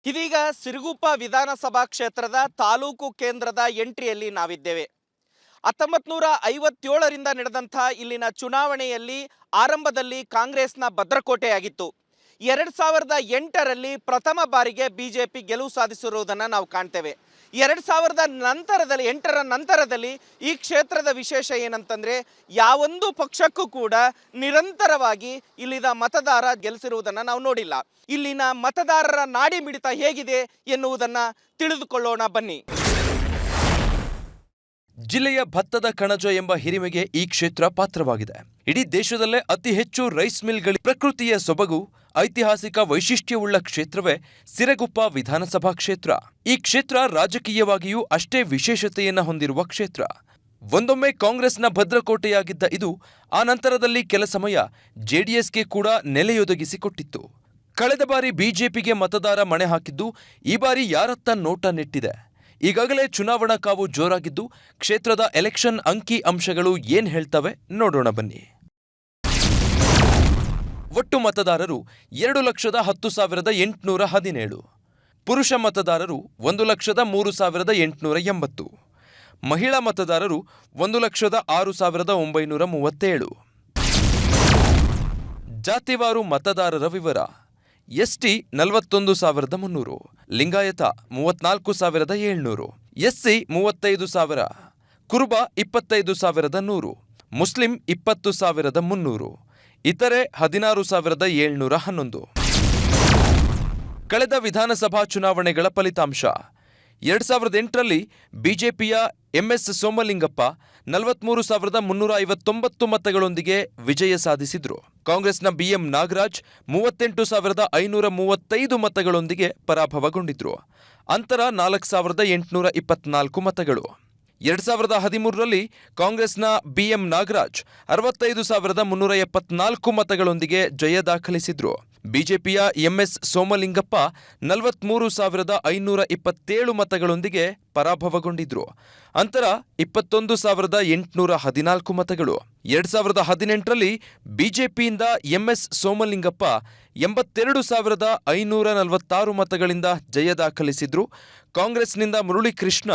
ಇದೀಗ ಸಿರುಗುಪ್ಪ ವಿಧಾನಸಭಾ ಕ್ಷೇತ್ರದ ತಾಲೂಕು ಕೇಂದ್ರದ ಎಂಟ್ರಿಯಲ್ಲಿ ನಾವಿದ್ದೇವೆ. 1957ರಿಂದ ನಡೆದಂಥ ಇಲ್ಲಿನ ಚುನಾವಣೆಯಲ್ಲಿ ಆರಂಭದಲ್ಲಿ ಕಾಂಗ್ರೆಸ್ನ ಭದ್ರಕೋಟೆಯಾಗಿತ್ತು. 2008ರಲ್ಲಿ ಪ್ರಥಮ ಬಾರಿಗೆ ಬಿಜೆಪಿ ಗೆಲುವು ಸಾಧಿಸಿರುವುದನ್ನು ನಾವು ಕಾಣ್ತೇವೆ. 2008ರ ನಂತರದಲ್ಲಿ ಈ ಕ್ಷೇತ್ರದ ವಿಶೇಷ ಏನಂತಂದರೆ, ಯಾವೊಂದು ಪಕ್ಷಕ್ಕೂ ಕೂಡ ನಿರಂತರವಾಗಿ ಇಲ್ಲಿನ ಮತದಾರ ಗೆಲ್ಲಿಸಿರುವುದನ್ನು ನಾವು ನೋಡಿಲ್ಲ. ಇಲ್ಲಿನ ಮತದಾರರ ನಾಡಿ ಮಿಡಿತ ಹೇಗಿದೆ ಎನ್ನುವುದನ್ನು ತಿಳಿದುಕೊಳ್ಳೋಣ ಬನ್ನಿ. ಜಿಲ್ಲೆಯ ಭತ್ತದ ಕಣಜ ಎಂಬ ಹಿರಿಮೆಗೆ ಈ ಕ್ಷೇತ್ರ ಪಾತ್ರವಾಗಿದೆ. ಇಡೀ ದೇಶದಲ್ಲೇ ಅತಿ ಹೆಚ್ಚು ರೈಸ್ ಮಿಲ್ಗಳ ಪ್ರಕೃತಿಯ ಸೊಬಗು, ಐತಿಹಾಸಿಕ ವೈಶಿಷ್ಟ್ಯವುಳ್ಳ ಕ್ಷೇತ್ರವೇ ಸಿರಗುಪ್ಪ ವಿಧಾನಸಭಾ ಕ್ಷೇತ್ರ. ಈ ಕ್ಷೇತ್ರ ರಾಜಕೀಯವಾಗಿಯೂ ಅಷ್ಟೇ ವಿಶೇಷತೆಯನ್ನ ಹೊಂದಿರುವ ಕ್ಷೇತ್ರ. ಒಂದೊಮ್ಮೆ ಕಾಂಗ್ರೆಸ್ನ ಭದ್ರಕೋಟೆಯಾಗಿದ್ದ ಇದು ಆ ನಂತರದಲ್ಲಿ ಕೆಲ ಸಮಯ ಜೆಡಿಎಸ್ಗೆ ಕೂಡ ನೆಲೆಯೊದಗಿಸಿಕೊಟ್ಟಿತ್ತು. ಕಳೆದ ಬಾರಿ ಬಿಜೆಪಿಗೆ ಮತದಾರ ಮಣೆ ಹಾಕಿದ್ದು ಈ ಬಾರಿ ಯಾರತ್ತ ನೋಟ ನೆಟ್ಟಿದೆ. ಈಗಾಗಲೇ ಚುನಾವಣಾ ಕಾವು ಜೋರಾಗಿದ್ದು ಕ್ಷೇತ್ರದ ಎಲೆಕ್ಷನ್ ಅಂಕಿ ಅಂಶಗಳು ಏನ್ ಹೇಳ್ತವೆ ನೋಡೋಣ ಬನ್ನಿ. ಒಟ್ಟು ಮತದಾರರು 2,10,817. ಪುರುಷ ಮತದಾರರು 1,03,880. ಮಹಿಳಾ ಮತದಾರರು 1,06,937. ಜಾತಿವಾರು ಮತದಾರರ ವಿವರ: ಎಸ್ಟಿ 41,300, ಲಿಂಗಾಯತ 34,700, ಎಸ್ಸಿ 35,000, ಕುರುಬ 25,100, ಮುಸ್ಲಿಂ 20,300, ಇತರೆ 16,711. ಕಳೆದ ವಿಧಾನಸಭಾ ಚುನಾವಣೆಗಳ ಫಲಿತಾಂಶ: 2008ರಲ್ಲಿ ಬಿಜೆಪಿಯ ಎಂಎಸ್ ಸೋಮಲಿಂಗಪ್ಪ 43,359 ಮತಗಳೊಂದಿಗೆ ವಿಜಯ ಸಾಧಿಸಿದ್ರು. ಕಾಂಗ್ರೆಸ್ನ ಬಿಎಂ ನಾಗರಾಜ್ 38,535 ಮತಗಳೊಂದಿಗೆ ಪರಾಭವಗೊಂಡಿದ್ರು. ಅಂತರ 4,824 ಮತಗಳು. 2013ರಲ್ಲಿ ಕಾಂಗ್ರೆಸ್ನ ಬಿಎಂ ನಾಗರಾಜ್ 65,374 ಮತಗಳೊಂದಿಗೆ ಜಯ ದಾಖಲಿಸಿದ್ರು. ಬಿಜೆಪಿಯ ಎಂಎಸ್ ಸೋಮಲಿಂಗಪ್ಪ 43,527 ಮತಗಳೊಂದಿಗೆ ಪರಾಭವಗೊಂಡಿದ್ರು. ಅಂತರ 21,814 ಮತಗಳು. 2018ರಲ್ಲಿ ಬಿಜೆಪಿಯಿಂದ ಎಂಎಸ್ ಸೋಮಲಿಂಗಪ್ಪ 82,546 ಮತಗಳಿಂದ ಜಯ ದಾಖಲಿಸಿದ್ರು. ಕಾಂಗ್ರೆಸ್ನಿಂದ ಮುರಳೀಕೃಷ್ಣ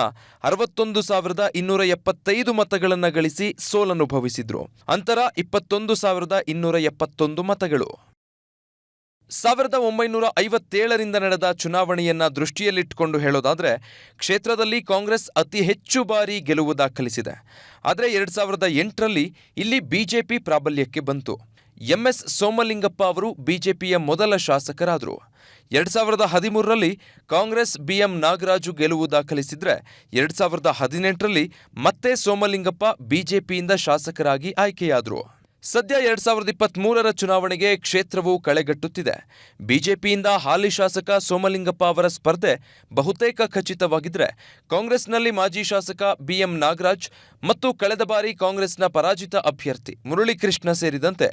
61,275 ಮತಗಳನ್ನು ಗಳಿಸಿ ಸೋಲನುಭವಿಸಿದ್ರು. ಅಂತರ 21,271 ಮತಗಳು. 1957ರಿಂದ ನಡೆದ ಚುನಾವಣೆಯನ್ನ ದೃಷ್ಟಿಯಲ್ಲಿಟ್ಟುಕೊಂಡು ಹೇಳೋದಾದ್ರೆ, ಕ್ಷೇತ್ರದಲ್ಲಿ ಕಾಂಗ್ರೆಸ್ ಅತಿ ಹೆಚ್ಚು ಬಾರಿ ಗೆಲುವು ದಾಖಲಿಸಿದೆ. ಆದರೆ 2008ರಲ್ಲಿ ಇಲ್ಲಿ ಬಿಜೆಪಿ ಪ್ರಾಬಲ್ಯಕ್ಕೆ ಬಂತು. ಎಂಎಸ್ ಸೋಮಲಿಂಗಪ್ಪ ಅವರು ಬಿಜೆಪಿಯ ಮೊದಲ ಶಾಸಕರಾದರು. 2013ರಲ್ಲಿ ಕಾಂಗ್ರೆಸ್ ಬಿಎಂ ನಾಗರಾಜು ಗೆಲುವು ದಾಖಲಿಸಿದ್ರೆ 2018ರಲ್ಲಿ ಮತ್ತೆ ಸೋಮಲಿಂಗಪ್ಪ ಬಿಜೆಪಿಯಿಂದ ಶಾಸಕರಾಗಿ ಆಯ್ಕೆಯಾದರು. ಸದ್ಯ 2023ರ ಚುನಾವಣೆಗೆ ಕ್ಷೇತ್ರವು ಕಳೆಗಟ್ಟುತ್ತಿದೆ. ಬಿಜೆಪಿಯಿಂದ ಹಾಲಿ ಶಾಸಕ ಸೋಮಲಿಂಗಪ್ಪ ಅವರ ಸ್ಪರ್ಧೆ ಬಹುತೇಕ ಖಚಿತವಾಗಿದ್ರೆ, ಕಾಂಗ್ರೆಸ್ನಲ್ಲಿ ಮಾಜಿ ಶಾಸಕ ಬಿಎಂ ನಾಗರಾಜ್ ಮತ್ತು ಕಳೆದ ಬಾರಿ ಕಾಂಗ್ರೆಸ್ನ ಪರಾಜಿತ ಅಭ್ಯರ್ಥಿ ಮುರಳೀಕೃಷ್ಣ ಸೇರಿದಂತೆ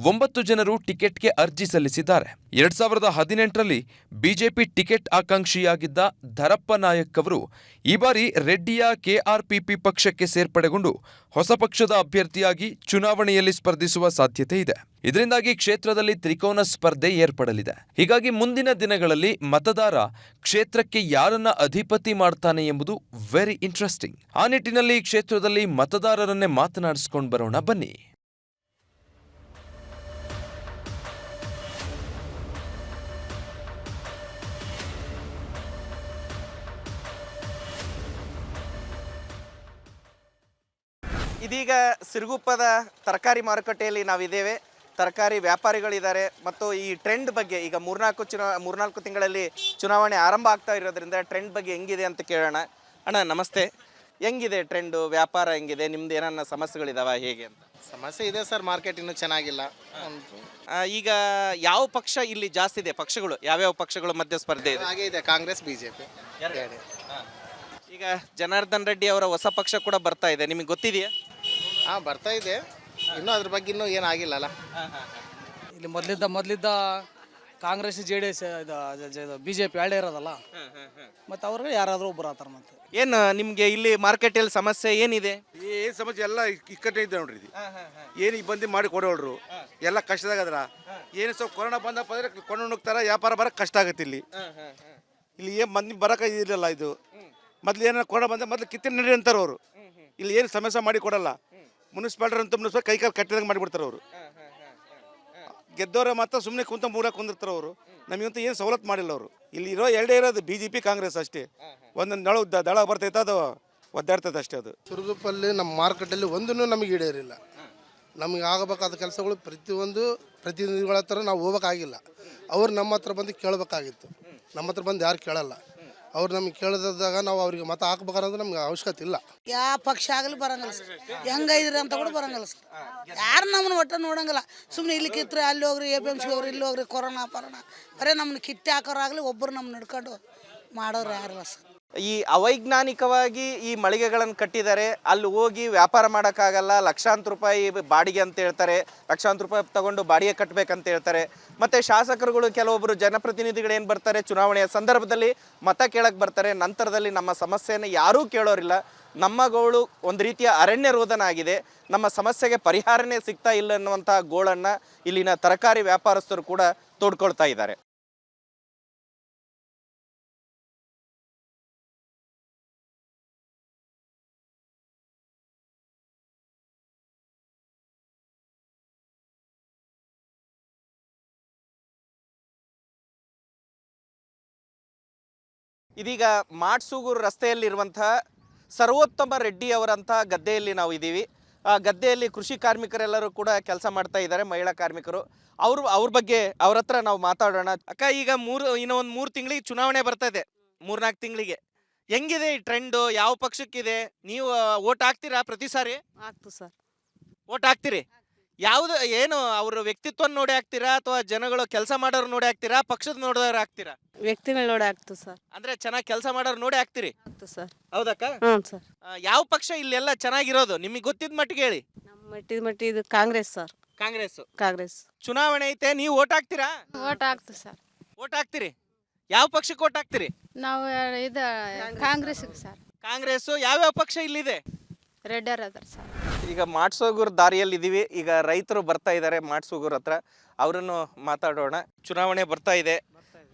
9 ಜನರು ಟಿಕೆಟ್ಗೆ ಅರ್ಜಿ ಸಲ್ಲಿಸಿದ್ದಾರೆ. 2018ರಲ್ಲಿ ಬಿಜೆಪಿ ಟಿಕೆಟ್ ಆಕಾಂಕ್ಷಿಯಾಗಿದ್ದ ಧರಪ್ಪ ನಾಯಕ್ ಅವರು ಈ ಬಾರಿ ರೆಡ್ಡಿಯ ಕೆಆರ್ಪಿಪಿ ಪಕ್ಷಕ್ಕೆ ಸೇರ್ಪಡೆಗೊಂಡು ಹೊಸ ಪಕ್ಷದ ಅಭ್ಯರ್ಥಿಯಾಗಿ ಚುನಾವಣೆಯಲ್ಲಿ ಸ್ಪರ್ಧಿಸುವ ಸಾಧ್ಯತೆ ಇದೆ. ಇದರಿಂದಾಗಿ ಕ್ಷೇತ್ರದಲ್ಲಿ ತ್ರಿಕೋನ ಸ್ಪರ್ಧೆ ಏರ್ಪಡಲಿದೆ. ಹೀಗಾಗಿ ಮುಂದಿನ ದಿನಗಳಲ್ಲಿ ಮತದಾರ ಕ್ಷೇತ್ರಕ್ಕೆ ಯಾರನ್ನ ಅಧಿಪತಿ ಮಾಡ್ತಾನೆ ಎಂಬುದು ವೆರಿ ಇಂಟ್ರೆಸ್ಟಿಂಗ್. ಆ ನಿಟ್ಟಿನಲ್ಲಿ ಕ್ಷೇತ್ರದಲ್ಲಿ ಮತದಾರರನ್ನೇ ಮಾತನಾಡಿಸ್ಕೊಂಡು ಬರೋಣ ಬನ್ನಿ. ಇದೀಗ ಸಿರುಗುಪ್ಪದ ತರಕಾರಿ ಮಾರುಕಟ್ಟೆಯಲ್ಲಿ ನಾವಿದ್ದೇವೆ. ತರಕಾರಿ ವ್ಯಾಪಾರಿಗಳಿದ್ದಾರೆ ಮತ್ತು ಈ ಟ್ರೆಂಡ್ ಬಗ್ಗೆ ಈಗ 3-4 ತಿಂಗಳಲ್ಲಿ ಚುನಾವಣೆ ಆರಂಭ ಆಗ್ತಾ ಇರೋದ್ರಿಂದ ಟ್ರೆಂಡ್ ಬಗ್ಗೆ ಹೆಂಗಿದೆ ಅಂತ ಕೇಳೋಣ. ಅಣ್ಣ ನಮಸ್ತೆ, ಹೆಂಗಿದೆ ಟ್ರೆಂಡು, ವ್ಯಾಪಾರ ಹೆಂಗಿದೆ, ನಿಮ್ದು ಏನನ್ನ ಸಮಸ್ಯೆಗಳಿದಾವ ಹೇಗೆ ಅಂತ? ಸಮಸ್ಯೆ ಇದೆ ಸರ್, ಮಾರ್ಕೆಟ್ ಇನ್ನೂ ಚೆನ್ನಾಗಿಲ್ಲ. ಈಗ ಯಾವ ಪಕ್ಷ ಇಲ್ಲಿ ಜಾಸ್ತಿ ಇದೆ? ಪಕ್ಷಗಳು ಯಾವ್ಯಾವ ಪಕ್ಷಗಳ ಮಧ್ಯೆ ಸ್ಪರ್ಧೆ ಇದೆ? ಹಾಗೆ ಇದೆ, ಕಾಂಗ್ರೆಸ್ ಬಿಜೆಪಿ. ಈಗ ಜನಾರ್ದನ್ ರೆಡ್ಡಿ ಅವರ ಹೊಸ ಪಕ್ಷ ಕೂಡ ಬರ್ತಾ ಇದೆ, ನಿಮಗೆ ಗೊತ್ತಿದೆಯಾ? ಬರ್ತಾ ಇದೆ, ಇನ್ನೂ ಅದ್ರ ಬಗ್ಗೆ ಇನ್ನೂ ಏನಾಗಿಲ್ಲಲ್ಲ. ಇಲ್ಲಿ ಮೊದಲಿದ್ದ ಕಾಂಗ್ರೆಸ್ JDS ಬಿಜೆಪಿ ಎರಡೇ ಇರೋದಲ್ಲ, ಮತ್ತು ಅವ್ರಿಗೆ ಯಾರಾದರೂ ಒಬ್ಬರು ಆತರ. ಮತ್ತೆ ಏನು ನಿಮಗೆ ಇಲ್ಲಿ ಮಾರ್ಕೆಟಲ್ಲಿ ಸಮಸ್ಯೆ ಏನಿದೆ? ಏನು ಸಮಸ್ಯೆ ಎಲ್ಲ ಇಕ್ಕಟ್ಟೆ ಇದೆ ನೋಡ್ರಿ. ಇದು ಏನು ಈಗ ಬಂದು ಮಾಡಿ ಕೊಡೋಳ್ರು ಎಲ್ಲ ಕಷ್ಟದಾಗ ಅದ್ರ. ಏನು ಸ್ವಲ್ಪ ಕೊರೋನಾ ಬಂದಪ್ಪ ಅಂದ್ರೆ ಕೊಂಡು ಹೋಗ್ತಾರ, ವ್ಯಾಪಾರ ಬರೋಕ್ಕೆ ಕಷ್ಟ ಆಗುತ್ತೆ ಇಲ್ಲಿ. ಇಲ್ಲಿ ಏನು ಮಂದಿ ಬರೋಕೆ ಇರಲಿಲ್ಲ ಇದು. ಮೊದ್ಲು ಏನಾರು ಕೊಡ ಬಂದ ಮೊದಲು ಕಿತ್ತಿನ ನಡಿ ಅಂತಾರೆ ಅವರು. ಇಲ್ಲಿ ಏನು ಸಮಸ್ಯೆ ಮಾಡಿ ಕೊಡಲ್ಲ. ಮುನ್ಸಿಪಾಲ್ಟಿ ಅಂತ ಮುನ್ಸಿಪಾಲ್ ಕೈ ಕಾಲು ಕಟ್ಟಿದಂಗೆ ಮಾಡಿಬಿಡ್ತಾರೆ ಅವರು. ಗೆದ್ದವ್ರೆ ಮಾತ್ರ ಸುಮ್ಮನೆ ಕುಂತ ಮೂರಕ್ಕೆ ಕುಂದಿರ್ತಾರೆ ಅವರು. ನಮಗಂತೂ ಏನು ಸವಲತ್ತು ಮಾಡಿಲ್ಲ ಅವರು. ಇಲ್ಲಿ ಎರಡೇ ಇರೋದು BJP ಕಾಂಗ್ರೆಸ್ ಅಷ್ಟೇ. ಒಂದೊಂದು ದಳ ಬರ್ತೈತೆ, ಅದು ಒದ್ದಾಡ್ತದೆ ಅಷ್ಟೇ. ಅದು ಸುರಗುಪ್ಪಲ್ಲಿ ನಮ್ಮ ಮಾರುಕಟ್ಟೆಯಲ್ಲಿ ಒಂದೂ ನಮಗೆ ಈಡೇರಿಲ್ಲ. ನಮಗೆ ಆಗಬೇಕಾದ ಕೆಲಸಗಳು ಪ್ರತಿನಿಧಿಗಳ ಹತ್ರ ನಾವು ಹೋಗೋಕ್ಕಾಗಿಲ್ಲ. ಅವ್ರು ನಮ್ಮ ಹತ್ರ ಬಂದು ಕೇಳಬೇಕಾಗಿತ್ತು. ನಮ್ಮ ಹತ್ರ ಬಂದು ಯಾರು ಕೇಳಲ್ಲ. ಅವ್ರು ನಮಗೆ ಕೇಳಿದಾಗ ನಾವು ಅವ್ರಿಗೆ ಮತ ಹಾಕ್ಬೇಕನ್ನೋದು ನಮ್ಗೆ ಅವಶ್ಯಕತೆ ಇಲ್ಲ. ಯಾವ ಪಕ್ಷ ಆಗಲಿ ಬರಂಗಿಲ್ಲ ಸರ್. ಹೆಂಗೈದ್ರಿ ಅಂತ ಕೂಡ ಬರಂಗಿಲ್ಲ ಸರ್. ಯಾರು ನಮ್ಮನ್ನ ಒಟ್ಟು ನೋಡಂಗಿಲ್ಲ. ಸುಮ್ಮನೆ ಇಲ್ಲಿ ಕಿತ್ತರೆ ಅಲ್ಲಿ ಹೋಗ್ರಿ, APMC ಹೋಗ್ರಿ, ಇಲ್ಲಿ ಹೋಗ್ರಿ, ಕೊರೋನಾ ಬರೀ ನಮ್ಮನ್ನ ಕಿತ್ತೆ ಹಾಕೋರಾಗಲಿ ಒಬ್ಬರು ನಮ್ಮನ್ನ ಹಿಡ್ಕೊಂಡು ಮಾಡೋರು ಯಾರಿಲ್ಲ ಸರ್. ಈ ಅವೈಜ್ಞಾನಿಕವಾಗಿ ಈ ಮಳಿಗೆಗಳನ್ನು ಕಟ್ಟಿದ್ದಾರೆ. ಅಲ್ಲಿ ಹೋಗಿ ವ್ಯಾಪಾರ ಮಾಡೋಕ್ಕಾಗಲ್ಲ. ಲಕ್ಷಾಂತರ ರೂಪಾಯಿ ಬಾಡಿಗೆ ಅಂತ ಹೇಳ್ತಾರೆ. ಲಕ್ಷಾಂತರ ರೂಪಾಯಿ ತಗೊಂಡು ಬಾಡಿಗೆ ಕಟ್ಟಬೇಕಂತ ಹೇಳ್ತಾರೆ. ಮತ್ತು ಶಾಸಕರುಗಳು ಕೆಲವೊಬ್ಬರು ಜನಪ್ರತಿನಿಧಿಗಳು ಏನು ಬರ್ತಾರೆ, ಚುನಾವಣೆಯ ಸಂದರ್ಭದಲ್ಲಿ ಮತ ಕೇಳಕ್ಕೆ ಬರ್ತಾರೆ. ನಂತರದಲ್ಲಿ ನಮ್ಮ ಸಮಸ್ಯೆಯನ್ನು ಯಾರೂ ಕೇಳೋರಿಲ್ಲ. ನಮ್ಮ ಗೋಳು ಒಂದು ರೀತಿಯ ಅರಣ್ಯ ರೋದನ ಆಗಿದೆ. ನಮ್ಮ ಸಮಸ್ಯೆಗೆ ಪರಿಹಾರನೇ ಸಿಗ್ತಾ ಇಲ್ಲ ಅನ್ನುವಂಥ ಗೋಳನ್ನು ಇಲ್ಲಿನ ತರಕಾರಿ ವ್ಯಾಪಾರಸ್ಥರು ಕೂಡ ತೋಡ್ಕೊಳ್ತಾ ಇದ್ದಾರೆ. ಇದೀಗ ಮಾಟ್ಸೂಗೂರು ರಸ್ತೆಯಲ್ಲಿರುವಂತಹ ಸರ್ವೋತ್ತಮ ರೆಡ್ಡಿ ಅವರಂಥ ಗದ್ದೆಯಲ್ಲಿ ನಾವು ಇದ್ದೀವಿ. ಆ ಗದ್ದೆಯಲ್ಲಿ ಕೃಷಿ ಕಾರ್ಮಿಕರೆಲ್ಲರೂ ಕೂಡ ಕೆಲಸ ಮಾಡ್ತಾ ಇದ್ದಾರೆ, ಮಹಿಳಾ ಕಾರ್ಮಿಕರು. ಅವ್ರ ಬಗ್ಗೆ ಅವ್ರ ಹತ್ರ ನಾವು ಮಾತಾಡೋಣ. ಅಕ್ಕ, ಈಗ ಇನ್ನೂ ಒಂದು 3 ತಿಂಗಳಿಗೆ ಚುನಾವಣೆ ಬರ್ತಾ ಇದೆ, 3-4 ತಿಂಗಳಿಗೆ. ಹೆಂಗಿದೆ ಈ ಟ್ರೆಂಡು? ಯಾವ ಪಕ್ಷಕ್ಕಿದೆ? ನೀವು ಓಟ್ ಹಾಕ್ತೀರಾ ಪ್ರತಿ ಸಾರಿ? ಆಗ್ತು ಸರ್. ಓಟ್ ಹಾಕ್ತೀರಿ? ಯಾವುದು ಏನು ಅವ್ರ ವ್ಯಕ್ತಿತ್ವ ನೋಡಿ ಹಾಕ್ತೀರಾ ಅಥವಾ ಜನಗಳು ಕೆಲಸ ಮಾಡೋರು ನೋಡಿ ಹಾಕ್ತೀರಾ, ಪಕ್ಷದ ನೋಡಿದವ್ರು ಹಾಕ್ತೀರಾ? ವ್ಯಕ್ತಿಗಳು ನೋಡಿ ಆಗ್ತು ಸರ್. ಅಂದ್ರೆ ಚೆನ್ನಾಗಿ ಕೆಲಸ ಮಾಡೋರು ನೋಡಿ ಹಾಕ್ತೀರಿ? ಆಗ್ತು ಸರ್. ಹೌದಕ್ಕ? ಹ್ಞೂ ಸರ್. ಯಾವ ಪಕ್ಷ ಇಲ್ಲೆಲ್ಲ ಚೆನ್ನಾಗಿರೋದು ನಿಮಗೆ ಗೊತ್ತಿದ್ದ ಮಟ್ಟಿಗೆ ಹೇಳಿ. ನಮ್ಮ ಮಟ್ಟಿ ಇದು ಕಾಂಗ್ರೆಸ್ ಸರ್. ಕಾಂಗ್ರೆಸ್. ಚುನಾವಣೆ ಐತೆ, ನೀವು ಓಟ್ ಹಾಕ್ತೀರಾ? Vote ಆಗ್ತು sir. ಓಟ್ ಹಾಕ್ತೀರಿ? ಯಾವ ಪಕ್ಷಕ್ಕೆ ಓಟ್ ಹಾಕ್ತೀರಿ? ನಾವು ಇದು ಕಾಂಗ್ರೆಸ್ ಸರ್. ಕಾಂಗ್ರೆಸ್. ಯಾವ್ಯಾವ ಪಕ್ಷ ಇಲ್ಲಿದೆ? ರೆಡ್ಡರ್ ಅದಾರ ಸರ್. ಈಗ ಮಾಟ್ಸೂಗೂರು ದಾರಿಯಲ್ಲಿ ಇದೀವಿ. ಈಗ ರೈತರು ಬರ್ತಾ ಇದ್ದಾರೆ ಮಾಟ್ಸೂಗೂರು ಹತ್ರ, ಅವರನ್ನು ಮಾತಾಡೋಣ. ಚುನಾವಣೆ ಬರ್ತಾ ಇದೆ,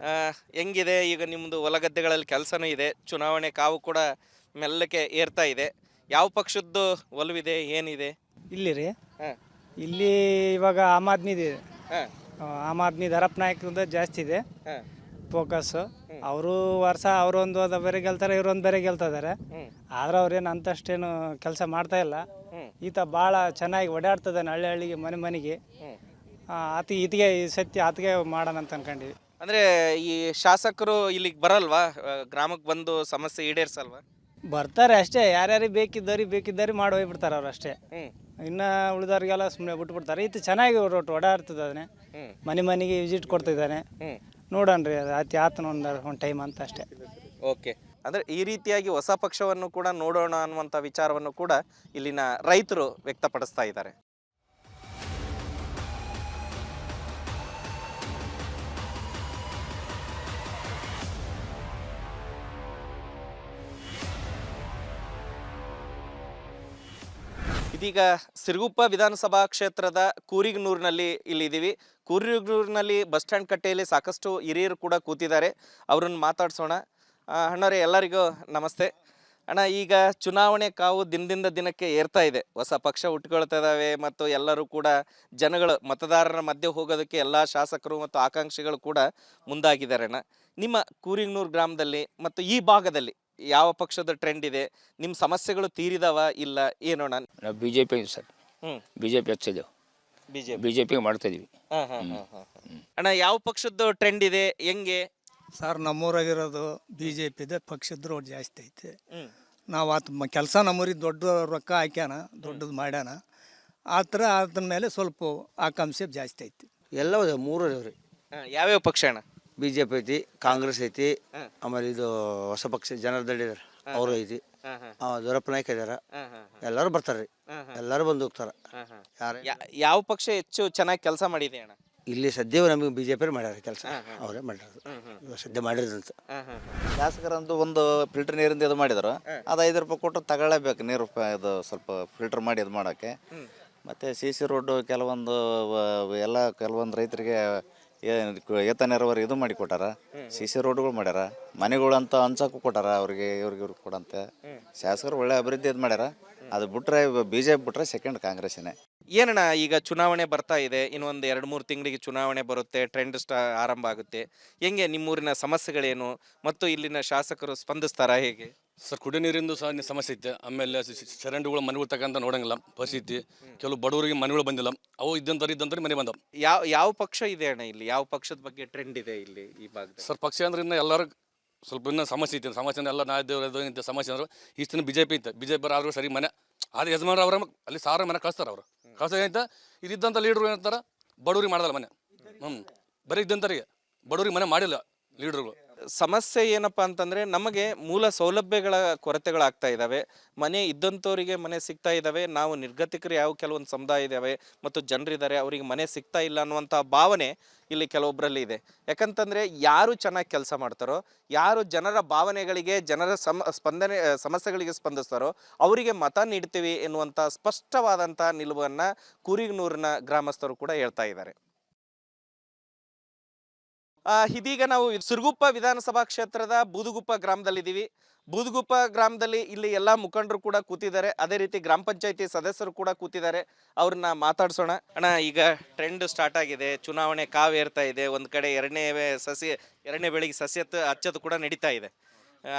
ಹೆಂಗಿದೆ ಈಗ ನಿಮ್ಮದು ಹೊಲ ಗದ್ದೆಗಳಲ್ಲಿ ಕೆಲಸನೂ ಇದೆ, ಚುನಾವಣೆ ಕಾವು ಕೂಡ ಮೆಲ್ಲಕ್ಕೆ ಏರ್ತಾ ಇದೆ. ಯಾವ ಪಕ್ಷದ್ದು ಒಲವಿದೆ, ಏನಿದೆ ಇಲ್ಲಿ ರೀ? ಇಲ್ಲಿ ಇವಾಗ ಆಮ್ ಆದ್ಮಿ ಇದೆ. ಆಮ್ ಆದ್ಮಿ ಧರಪ್ ನಾಯಕರಿಂದ ಜಾಸ್ತಿ ಇದೆ ಫೋಕಸ್. ಅವರು ವರ್ಷ ಅವರೊಂದು ಬೇರೆ ಗೆಲ್ತಾರೆ, ಇವರೊಂದು ಬೇರೆ ಗೆಲ್ತಾ ಇದ್ದಾರೆ. ಆದ್ರೆ ಅವ್ರೇನು ಅಂತಷ್ಟೇನು ಕೆಲಸ ಮಾಡ್ತಾ ಇಲ್ಲ. ಈತ ಭಾಳ ಚೆನ್ನಾಗಿ ಓಡಾಡ್ತದಾನೆ ಹಳ್ಳಿ ಹಳ್ಳಿಗೆ, ಮನೆಗೆ. ಈತಿಗೆ ಈ ಸತ್ಯ ಆತಿಗೆ ಮಾಡೋಣ ಅಂತ ಅನ್ಕೊಂಡಿವಿ. ಅಂದ್ರೆ ಈ ಶಾಸಕರು ಇಲ್ಲಿಗೆ ಬರಲ್ವಾ? ಗ್ರಾಮಕ್ಕೆ ಬಂದು ಸಮಸ್ಯೆ ಈಡೇರ್ಸಲ್ವಾ? ಬರ್ತಾರೆ ಅಷ್ಟೇ, ಯಾರ್ಯಾರಿಗೆ ಬೇಕಿದ್ದವ್ರಿಗೆ ಮಾಡಿ ಹೋಗ್ಬಿಡ್ತಾರೆ ಅವ್ರು ಅಷ್ಟೇ. ಇನ್ನು ಉಳಿದವ್ರಿಗೆಲ್ಲ ಸುಮ್ಮನೆ ಬಿಟ್ಬಿಡ್ತಾರೆ. ಈತ ಚೆನ್ನಾಗಿ ಓಡಾಡ್ತಿದ್ದಾನೆ, ಮನೆಗೆ ವಿಸಿಟ್ ಕೊಡ್ತಿದ್ದಾನೆ. ನೋಡೋಣ್ರಿ, ಅದು ಆತನ ಒಂದು ಟೈಮ್ ಅಂತ ಅಷ್ಟೇ. ಓಕೆ. ಅಂದರೆ ಈ ರೀತಿಯಾಗಿ ಹೊಸ ಪಕ್ಷವನ್ನು ಕೂಡ ನೋಡೋಣ ಅನ್ನುವಂಥ ವಿಚಾರವನ್ನು ಕೂಡ ಇಲ್ಲಿನ ರೈತರು ವ್ಯಕ್ತಪಡಿಸ್ತಾ ಇದ್ದಾರೆ. ಇದೀಗ ಸಿರುಗುಪ್ಪ ವಿಧಾನಸಭಾ ಕ್ಷೇತ್ರದ ಕೂರಿಗನೂರಿನಲ್ಲಿ ಇಲ್ಲಿದ್ದೀವಿ. ಕೂರಿಗನೂರಿನಲ್ಲಿ ಬಸ್ ಸ್ಟ್ಯಾಂಡ್ ಕಟ್ಟೆಯಲ್ಲಿ ಸಾಕಷ್ಟು ಹಿರಿಯರು ಕೂಡ ಕೂತಿದ್ದಾರೆ, ಅವರನ್ನು ಮಾತಾಡ್ಸೋಣ. ಅಣ್ಣರೇ, ಎಲ್ಲರಿಗೂ ನಮಸ್ತೆ. ಅಣ್ಣ, ಈಗ ಚುನಾವಣೆ ಕಾವು ದಿನದಿಂದ ದಿನಕ್ಕೆ ಏರ್ತಾ ಇದೆ, ಹೊಸ ಪಕ್ಷ ಹುಟ್ಕೊಳ್ತಾ ಇದ್ದಾವೆ ಮತ್ತು ಎಲ್ಲರೂ ಕೂಡ ಜನಗಳು ಮತದಾರರ ಮಧ್ಯೆ ಹೋಗೋದಕ್ಕೆ ಎಲ್ಲ ಶಾಸಕರು ಮತ್ತು ಆಕಾಂಕ್ಷಿಗಳು ಕೂಡ ಮುಂದಾಗಿದ್ದಾರೆ. ಅಣ್ಣ, ನಿಮ್ಮ ಕೂರಿಗನೂರು ಗ್ರಾಮದಲ್ಲಿ ಮತ್ತು ಈ ಭಾಗದಲ್ಲಿ ಯಾವ ಪಕ್ಷದ ಟ್ರೆಂಡ್ ಇದೆ? ನಿಮ್ಮ ಸಮಸ್ಯೆಗಳು ತೀರಿದವ ಇಲ್ಲ ಏನೋಣ? ನಾವು BJP ಸರ್. BJP ಹಚ್ಚಿದ್ದೆವು, BJP ಮಾಡ್ತಾ ಇದೀವಿ. ಅಣ್ಣ, ಯಾವ ಪಕ್ಷದ ಟ್ರೆಂಡ್ ಇದೆ, ಹೆಂಗೆ? ಸರ್, ನಮ್ಮೂರಾಗಿರೋದು BJP ಪಕ್ಷದ ಜಾಸ್ತಿ ಐತೆ. ನಾವು ಆತ ಕೆಲಸ ನಮ್ಮೂರಿಗೆ ದೊಡ್ಡ ರೊಕ್ಕ ಹಾಕ್ಯಾನ, ದೊಡ್ಡದು ಮಾಡ್ಯಾನ. ಆ ಥರ ಅದ್ರ ಮೇಲೆ ಸ್ವಲ್ಪ ಆಕಾಂಕ್ಷೆ ಜಾಸ್ತಿ ಐತಿ. ಎಲ್ಲ ಮೂರು ರೀ. ಯಾವ್ಯಾವ ಪಕ್ಷ ಅಣ್ಣ? BJP ಐತಿ, ಕಾಂಗ್ರೆಸ್ ಐತಿ, ಆಮೇಲೆ ಇದು ಹೊಸ ಪಕ್ಷ ಜನರದಳ್ಳಿ ಇದಾರೆ, ಅವರು ಐತಿ, ದೊರಪ್ಪ ನಾಯ್ಕ ಇದಾರ. ಎಲ್ಲರೂ ಬರ್ತಾರ್ರಿ, ಎಲ್ಲರೂ ಬಂದು ಹೋಗ್ತಾರ. ಯಾವ ಪಕ್ಷ ಹೆಚ್ಚು ಚೆನ್ನಾಗಿ ಕೆಲಸ ಮಾಡಿದೆ ಅಣ್ಣ? ಇಲ್ಲಿ ಸದ್ಯ ನಮಗೆ BJP ಮಾಡ್ಯಾರ ಕೆಲಸ, ಅವರೇ ಮಾಡ್ಯಾರ ಸದ್ಯ ಮಾಡಿದ್ರಂತ. ಶಾಸಕರಂತೂ ಒಂದು ಫಿಲ್ಟರ್ ನೀರಿಂದ ಇದು ಮಾಡಿದ್ರು, ಅದು 5 ರೂಪಾಯಿ ಕೊಟ್ಟು ತಗೊಳ್ಳೇಬೇಕು ನೀರು. ಇದು ಸ್ವಲ್ಪ ಫಿಲ್ಟರ್ ಮಾಡಿ ಇದು ಮಾಡೋಕ್ಕೆ. ಮತ್ತು CC ರೋಡು ಕೆಲವೊಂದು ರೈತರಿಗೆ ಏತ ನೆರವರು ಇದು ಮಾಡಿ ಕೊಟ್ಟಾರ, ಸಿ ಸಿ ರೋಡ್ಗಳು ಮಾಡ್ಯಾರ, ಮನೆಗಳಂತ ಹಂಚಕ್ಕೂ ಕೊಟ್ಟಾರ ಅವ್ರಿಗೆ ಇವ್ರಿಗೆ ಕೊಡಂತೆ. ಶಾಸಕರು ಒಳ್ಳೆ ಅಭಿವೃದ್ಧಿ ಇದು ಮಾಡ್ಯಾರ. ಅದು ಬಿಟ್ರೆ BJP ಬಿಟ್ರೆ ಸೆಕೆಂಡ್ ಕಾಂಗ್ರೆಸ್ನೇ. ಏನಣ್ಣ ಈಗ ಚುನಾವಣೆ ಬರ್ತಾ ಇದೆ, ಇನ್ನೊಂದು 2-3 ತಿಂಗಳಿಗೆ ಚುನಾವಣೆ ಬರುತ್ತೆ, ಟ್ರೆಂಡ್ ಆರಂಭ ಆಗುತ್ತೆ. ಹೆಂಗೆ ನಿಮ್ಮೂರಿನ ಸಮಸ್ಯೆಗಳೇನು ಮತ್ತು ಇಲ್ಲಿನ ಶಾಸಕರು ಸ್ಪಂದಿಸ್ತಾರಾ ಹೇಗೆ? ಸರ್, ಕುಡಿಯೋ ನೀರಿಂದು ಸಹ ಸಮಸ್ಯೆ ಐತೆ. ಆಮೇಲೆ ಚರಂಡಿಗಳು ಮನೆಗಳು ತಕ್ಕಂತ ನೋಡಂಗಿಲ್ಲ ಪರಿಸ್ಥಿತಿ. ಕೆಲವು ಬಡವರಿಗೆ ಮನೆಗಳು ಬಂದಿಲ್ಲ, ಅವು ಇದ್ದಂಥವ್ರು ಮನೆ ಬಂದವು. ಯಾವ ಪಕ್ಷ ಇದೆ ಅಣ್ಣ ಇಲ್ಲಿ? ಯಾವ ಪಕ್ಷದ ಬಗ್ಗೆ ಟ್ರೆಂಡ್ ಇದೆ ಇಲ್ಲಿ ಈ ಭಾಗದಲ್ಲಿ? ಸರ್, ಪಕ್ಷ ಅಂದ್ರೆ ಇನ್ನು ಎಲ್ಲರೂ ಸ್ವಲ್ಪ ಇನ್ನೂ ಸಮಸ್ಯೆ ಐತೆ. ಸಮಸ್ಯೆ ಎಲ್ಲ ನಾಯಕರು ಸಮಸ್ಯೆ ಅಂದ್ರೆ ಇಷ್ಟು ದಿನ BJP ಇತ್ತು. BJP ಆದ್ರೂ ಸರಿ ಮನೆ ಆದ್ರೆ ಯಜಮಾನ ಅವ್ರ ಅಲ್ಲಿ 1000 ಮನೆ ಕಳಿಸ್ತಾರೆ. ಅವರು ಕಳ್ಸ ಏನೈತೆ ಇದ್ದಂಥ ಲೀಡ್ರು ಏನಂತಾರೆ, ಬಡವ್ರಿಗೆ ಮಾಡಲ್ಲ ಮನೆ. ಬರೀ ಇದ್ದಂಥವ್ರಿಗೆ ಬಡವ್ರಿಗೆ ಮನೆ ಮಾಡಿಲ್ಲ ಲೀಡ್ರುಗಳು. ಸಮಸ್ಯೆ ಏನಪ್ಪಾ ಅಂತಂದ್ರೆ ನಮಗೆ ಮೂಲ ಸೌಲಭ್ಯಗಳ ಕೊರತೆಗಳಾಗ್ತಾ ಇದ್ದಾವೆ. ಮನೆ ಇದ್ದಂಥವರಿಗೆ ಮನೆ ಸಿಗ್ತಾ ಇದ್ದಾವೆ, ನಾವು ನಿರ್ಗತಿಕರು ಯಾವ ಕೆಲವೊಂದು ಸಮುದಾಯ ಇದ್ದಾವೆ ಮತ್ತು ಜನರಿದ್ದಾರೆ, ಅವರಿಗೆ ಮನೆ ಸಿಗ್ತಾ ಇಲ್ಲ ಅನ್ನುವಂಥ ಭಾವನೆ ಇಲ್ಲಿ ಕೆಲವೊಬ್ಬರಲ್ಲಿ ಇದೆ. ಯಾಕಂತಂದ್ರೆ ಯಾರು ಚೆನ್ನಾಗಿ ಕೆಲಸ ಮಾಡ್ತಾರೋ, ಯಾರು ಜನರ ಭಾವನೆಗಳಿಗೆ, ಜನರ ಸಮಸ್ಯೆಗಳಿಗೆ ಸ್ಪಂದಿಸ್ತಾರೋ ಅವರಿಗೆ ಮತ ನೀಡ್ತೀವಿ ಎನ್ನುವಂಥ ಸ್ಪಷ್ಟವಾದಂಥ ನಿಲುವನ್ನು ಕೂರಿಗನೂರಿನ ಗ್ರಾಮಸ್ಥರು ಕೂಡ ಹೇಳ್ತಾ ಇದ್ದಾರೆ. ಇದೀಗ ನಾವು ಸಿರುಗುಪ್ಪ ವಿಧಾನಸಭಾ ಕ್ಷೇತ್ರದ ಬೂದುಗುಪ್ಪ ಗ್ರಾಮದಲ್ಲಿದ್ದೀವಿ. ಬೂದುಗುಪ್ಪ ಗ್ರಾಮದಲ್ಲಿ ಇಲ್ಲಿ ಎಲ್ಲ ಮುಖಂಡರು ಕೂಡ ಕೂತಿದ್ದಾರೆ, ಅದೇ ರೀತಿ ಗ್ರಾಮ ಪಂಚಾಯತಿ ಸದಸ್ಯರು ಕೂಡ ಕೂತಿದ್ದಾರೆ. ಅವ್ರನ್ನ ಮಾತಾಡ್ಸೋಣ. ಅಣ್ಣ, ಈಗ ಟ್ರೆಂಡ್ ಸ್ಟಾರ್ಟ್ ಆಗಿದೆ, ಚುನಾವಣೆ ಕಾವೇರ್ತಾ ಇದೆ. ಒಂದು ಕಡೆ ಎರಡನೇ ಬೆಳಿಗ್ಗೆ ಸಸ್ಯ ಹಚ್ಚೋದು ಕೂಡ ನಡೀತಾ ಇದೆ.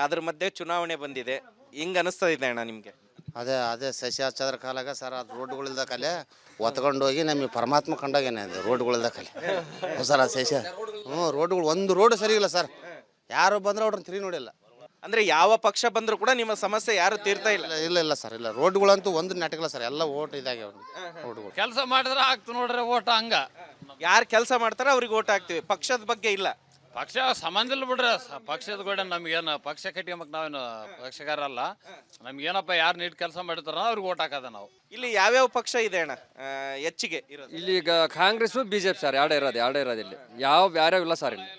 ಅದ್ರ ಮಧ್ಯೆ ಚುನಾವಣೆ ಬಂದಿದೆ. ಹಿಂಗೆ ಅನಿಸ್ತಾ ಇದೆ ಅಣ್ಣ ನಿಮಗೆ? ಅದೇ ಸಸ್ಯ ಹಚ್ಚೋದ್ರ ಕಾಲಾಗ ಸರ್, ಅದು ರೋಡ್ಗಳಿಲ್ದ ಕಲೆ ಒತ್ಕೊಂಡು ಹೋಗಿ ನಮಗೆ ಪರಮಾತ್ಮ ಕಂಡಾಗೇನೆ ಅದು ರೋಡ್ಗಳಿಲ್ದ ಕಲೆ ಸರ್. ಆ ಸಸ್ಯ ರೋಡ್ಗಳು ಒಂದು ರೋಡ್ ಸರಿ ಇಲ್ಲ ಸರ್. ಯಾರು ಬಂದ್ರೆ ಅವ್ರನ್ನ ತಿರುಗಿ ನೋಡಿಲ್ಲ. ಅಂದ್ರೆ ಯಾವ ಪಕ್ಷ ಬಂದ್ರು ಕೂಡ ನಿಮ್ಮ ಸಮಸ್ಯೆ ಯಾರು ತೀರ್ತಾ ಇಲ್ಲ? ಇಲ್ಲ ಸರ್, ಇಲ್ಲ. ರೋಡ್ಗಳಂತೂ ಒಂದು ನೆಟ್ಟಗಿಲ್ಲ ಸರ್, ಎಲ್ಲ ಓಟ್ ಇದಾಗ್ಯಾವ ರೋಡ್ಗಳು. ಕೆಲಸ ಮಾಡಿದ್ರೆ ಆಗ್ತು ನೋಡ್ರಿ ಓಟ್. ಹಂಗ ಯಾರು ಕೆಲಸ ಮಾಡ್ತಾರೆ ಅವ್ರಿಗೆ ಓಟ್ ಹಾಕ್ತಿವಿ, ಪಕ್ಷದ ಬಗ್ಗೆ ಇಲ್ಲ. ಪಕ್ಷ ಸಂಬಂಧ ಇಲ್ಲ ಬಿಡ್ರಿ. ಪಕ್ಷದ ಕೂಡ ನಮ್ಗೇನು ಪಕ್ಷ ಕಟ್ಕೊಂಬಕ್ ನಾವೇನು ಪಕ್ಷಗಾರಲ್ಲ. ನಮ್ಗೇನಪ್ಪ ಯಾರು ನೀಟ್ ಕೆಲಸ ಮಾಡಿರ್ತಾರ ಅವ್ರಿಗೆ ಓಟ್ ಹಾಕದ ನಾವು. ಇಲ್ಲಿ ಯಾವ್ಯಾವ ಪಕ್ಷ ಇದೆ ಅಣ್ಣ ಹೆಚ್ಚಿಗೆ ಇರೋದು? ಇಲ್ಲಿ ಈಗ ಕಾಂಗ್ರೆಸ್ BJP ಸರ್, ಎರಡೇ ಇರೋದು ಇಲ್ಲಿ. ಯಾರು ಇಲ್ಲ ಸರ್ ಇಲ್ಲಿ.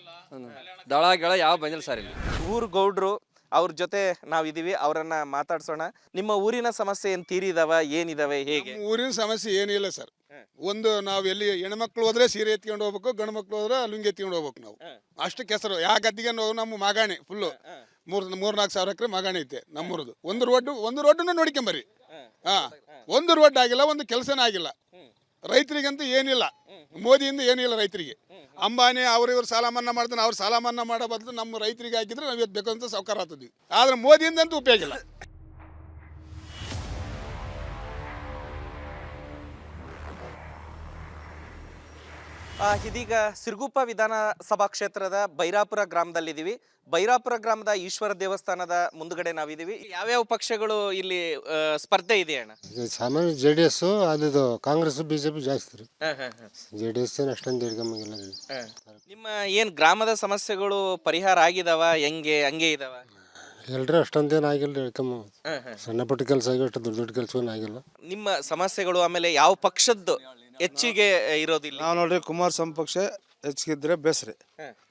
ದಳ ಗಿಳ ಯಾವ ಬಂದಿಲ್ಲ ಸರ್ ಇಲ್ಲಿ. ಊರು ಗೌಡ್ರು ಅವ್ರ ಜೊತೆ ನಾವಿದೀವಿ, ಅವರನ್ನ ಮಾತಾಡ್ಸೋಣ. ನಿಮ್ಮ ಊರಿನ ಸಮಸ್ಯೆ ಏನ್ ತೀರಿದಾವ, ಏನಿದಾವೆ, ಹೇಗೆ? ಊರಿನ ಸಮಸ್ಯೆ ಏನಿಲ್ಲ ಸರ್. ಒಂದು ನಾವು ಎಲ್ಲಿ ಹೆಣ್ಮಕ್ಳು ಹೋದ್ರೆ ಸೀರೆ ಎತ್ಕೊಂಡು ಹೋಗ್ಬೇಕು, ಗಂಡು ಮಕ್ಳು ಹೋದ್ರೆ ಲುಂಗಿ ಎತ್ಕೊಂಡು ಹೋಗ್ಬೇಕು. ನಾವು ಅಷ್ಟು ಕೆಸರು. ಯಾವ ಗದ್ದಿಗೆ ನಮ್ಮ ಮಾಗಾಣಿ ಫುಲ್ಲು 3-4 ಸಾವಿರ ಎಕರೆ ಮಾಗಾಣಿ ಐತೆ ನಮ್ಮೂರದು. ಒಂದು ರೋಡ್ನ ನೋಡ್ಕೊಂಬರ್ರಿ. ಒಂದು ರೋಡ್ ಆಗಿಲ್ಲ, ಒಂದು ಕೆಲಸನೇ ಆಗಿಲ್ಲ. ರೈತರಿಗಂತೂ ಏನಿಲ್ಲ, ಮೋದಿಯಿಂದ ಏನಿಲ್ಲ ರೈತರಿಗೆ. ಅಂಬಾನಿ ಇವ್ರು ಸಾಲ ಮನ್ನಾ ಮಾಡ್ತಾನೆ, ಅವ್ರು ಸಾಲ ಮನ್ನಾ ಮಾಡೋ ಬದಲು ನಮ್ಮ ರೈತರಿಗೆ ಹಾಕಿದ್ರೆ ನಾವು ಇವತ್ತು ಬೇಕಂತ ಸಾವುಕಾರ ಆಗ್ತದ್ವಿ. ಆದ್ರೆ ಮೋದಿಯಿಂದಂತೂ ಉಪಯೋಗ ಇಲ್ಲ. ಇದೀಗ ಸಿರುಗುಪ್ಪ ವಿಧಾನಸಭಾ ಕ್ಷೇತ್ರದ ಬೈರಾಪುರ ಗ್ರಾಮದಲ್ಲಿದ್ದೀವಿ. ಬೈರಾಪುರ ಗ್ರಾಮದ ಈಶ್ವರ ದೇವಸ್ಥಾನದ ಮುಂದ್ಗಡೆ ನಾವಿದ್ದೀವಿ. ಯಾವ್ಯಾವ ಪಕ್ಷಗಳು ಇಲ್ಲಿ ಸ್ಪರ್ಧೆ ಇದೆ ಅಣ್ಣ? ಸಾಮಾನ್ಯ JDS, ಅದು ಕಾಂಗ್ರೆಸ್ BJP ಜಾಸ್ತಿ ರೀ. JDS ಅಷ್ಟೊಂದು ಹಿಡ್ಕೊಂಬಂಗಿಲ್ಲ. ನಿಮ್ಮ ಏನ್ ಗ್ರಾಮದ ಸಮಸ್ಯೆಗಳು ಪರಿಹಾರ ಆಗಿದಾವ? ಹಂಗೆ ಇದಾವ? ಎಲ್ರಿ ಅಷ್ಟೊಂದೇನು ಆಗಿಲ್ಲ ಹೇಳ್ಕೊಂಬ. ಸಣ್ಣ ಪುಟ್ಟ ಕೆಲಸ ಆಗಿ ಅಷ್ಟು ದೊಡ್ಡ ಕೆಲಸ ಆಗಿಲ್ಲ. ನಿಮ್ಮ ಸಮಸ್ಯೆಗಳು ಆಮೇಲೆ ಯಾವ ಪಕ್ಷದ್ದು ಹೆಚ್ಚಿಗೆ ಇರೋದಿಲ್ಲ? ನಾವು ನೋಡ್ರಿ ಕುಮಾರಸ್ವಾಮಿ ಪಕ್ಷ ಹೆಚ್ಚಿಗಿದ್ರೆ ಬೇಸ್ರಿ.